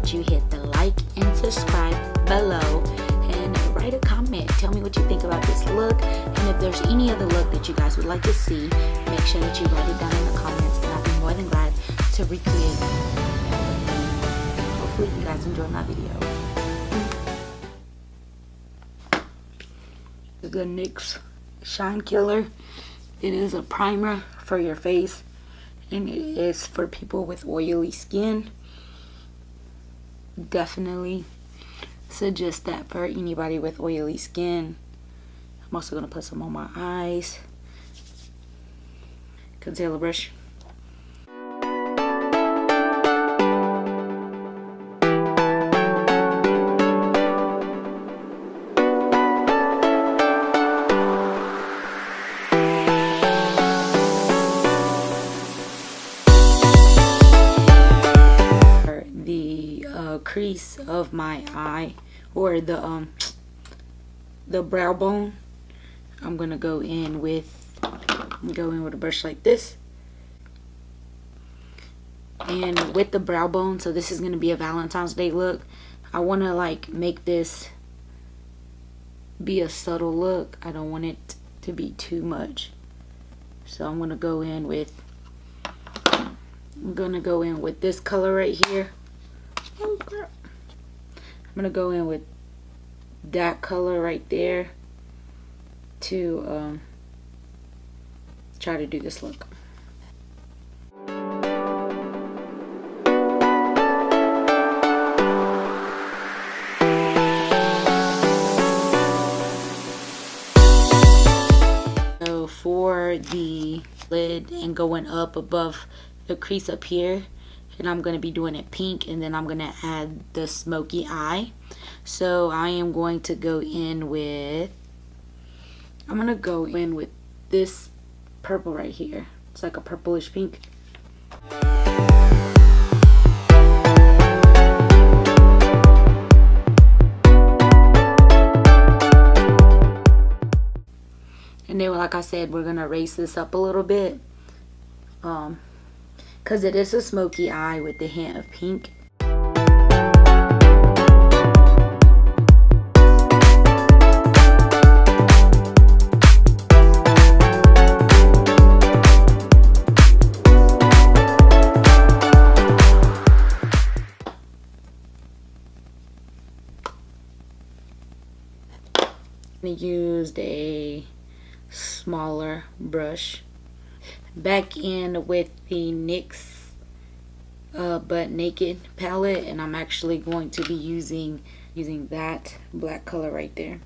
that you hit the like and subscribe below and write a comment. Tell me what you think about this look, and if there's any other look that you guys would like to see, make sure that you write it down in the comments, and I'll be more than glad to recreate. Hopefully you guys enjoyed my video. The NYX Shine Killer. It is a primer for your face, and it is for people with oily skin. Definitely suggest that for anybody with oily skin. I'm also going to put some on my eyes. Concealer brush. Crease of my eye, or the brow bone, I'm gonna go in with a brush like this, and with the brow bone. So this is gonna be a Valentine's Day look. I want to like make this be a subtle look. I don't want it to be too much, so I'm gonna go in with this color right here. I'm gonna go in with that color right there to try to do this look. So for the lid and going up above the crease up here, and I'm going to be doing it pink, and then I'm going to add the smoky eye. So I am going to go in with, this purple right here. It's like a purplish pink. And then, like I said, we're going to raise this up a little bit. Because it is a smoky eye with the hint of pink. I used a smaller brush. Back in with the NYX Butt Naked palette, and I'm actually going to be using that black color right there.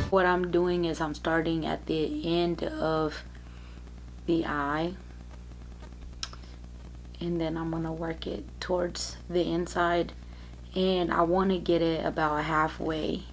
What I'm doing is I'm starting at the end of the eye, and then I'm gonna work it towards the inside. And I want to get it about halfway.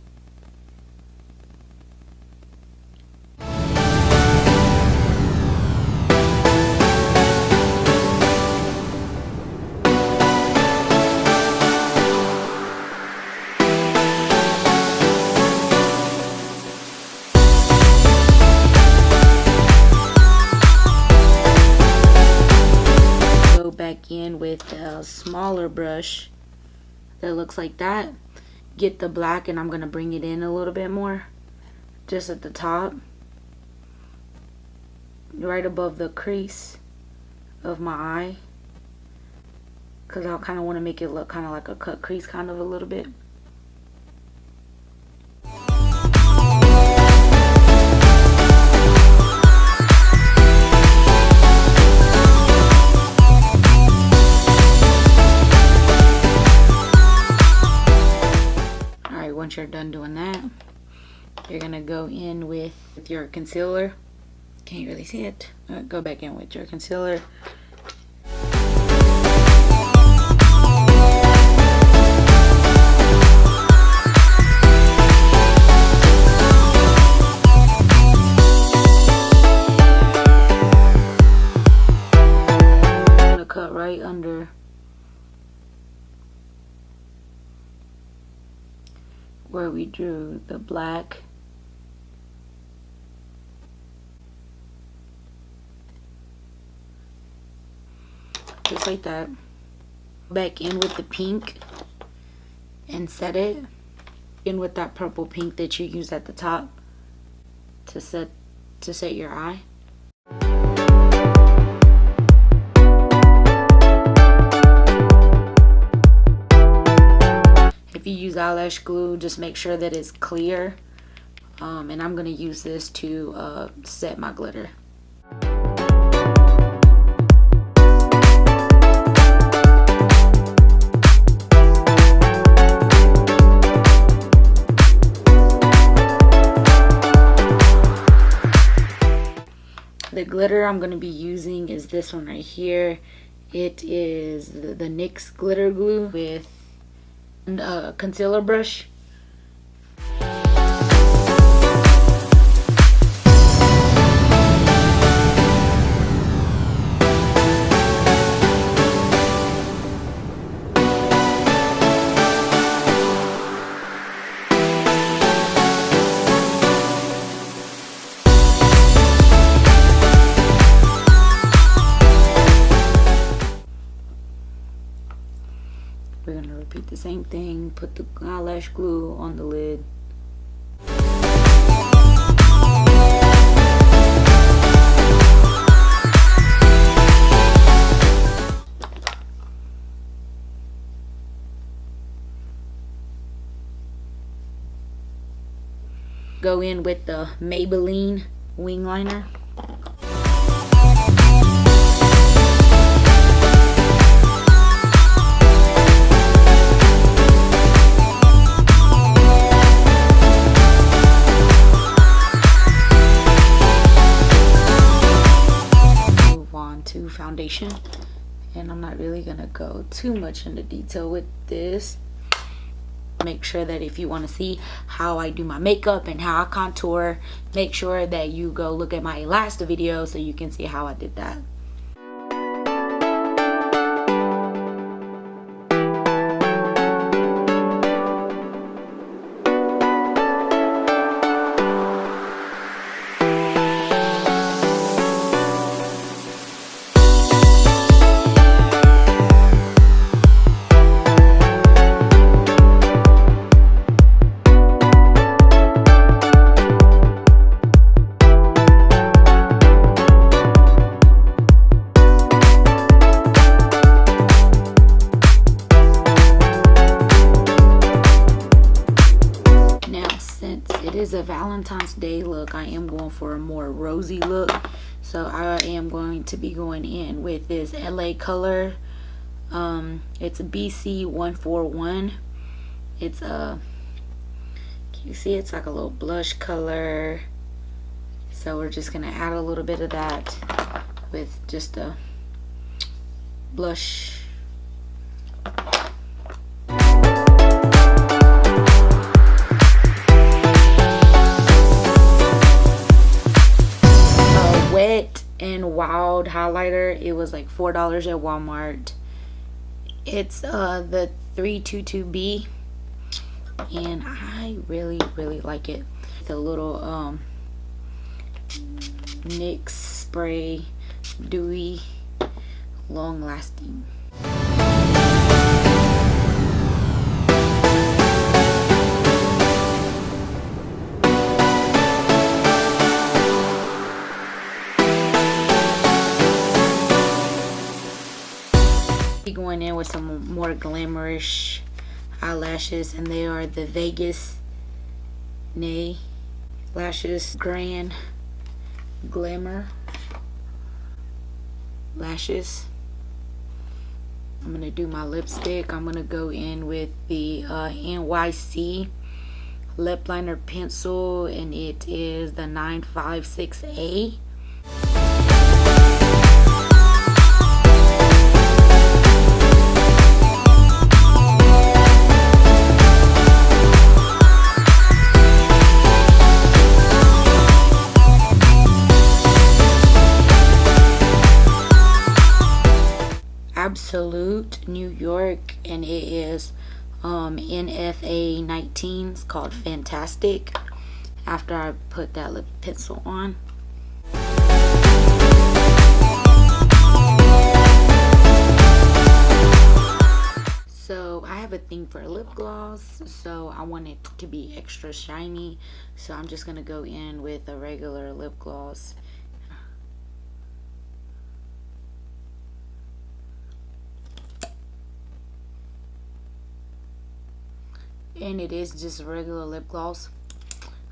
Go back in with a smaller brush that looks like that. Get the black, and I'm gonna bring it in a little bit more, just at the top, right above the crease of my eye, because I kind of want to make it look kind of like a cut crease, kind of a little bit. Once you're done doing that, you're gonna go in with your concealer. Can't really see it. Go back in with your concealer. I'm gonna cut right under where we drew the black just like that. Back in with the pink and set it in with that purple pink that you use at the top to set your eye. If you use eyelash glue, just make sure that it's clear. And I'm going to use this to set my glitter. The glitter I'm going to be using is this one right here. It is the NYX glitter glue with a concealer brush. We're going to repeat the same thing. Put the eyelash glue on the lid. Go in with the Maybelline wing liner. Foundation, and I'm not really gonna go too much into detail with this. Make sure that if you want to see how I do my makeup and how I contour, make sure that you go look at my last video so you can see how I did that. A Valentine's Day look, I am going for a more rosy look, so I am going to be going in with this LA color. It's a BC 141. It's a, can you see, it's like a little blush color, so we're just gonna add a little bit of that with just a blush. Wet and Wild highlighter. It was like $4 at Walmart. It's the 322B, and I really like it. The little NYX spray, dewy, long lasting. Going in with some more glamorous eyelashes, and they are the Vegas Nay Lashes Grand Glamour lashes. I'm gonna do my lipstick. I'm gonna go in with the NYC lip liner pencil, and it is the 956A. Absolute New York, and it is NFA 19. It's called Fantastic. After I put that lip pencil on, So I have a thing for lip gloss, so I want it to be extra shiny, so I'm just gonna go in with a regular lip gloss. And it is just regular lip gloss.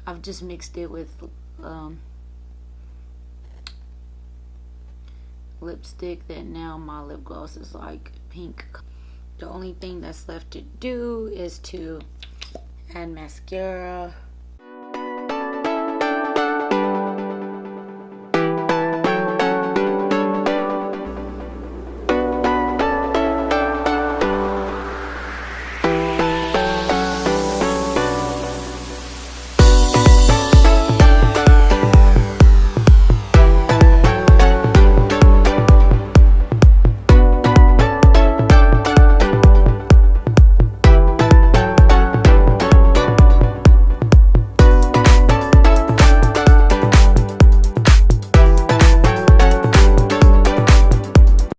I've just mixed it with lipstick, that now my lip gloss is like pink. The only thing that's left to do is to add mascara.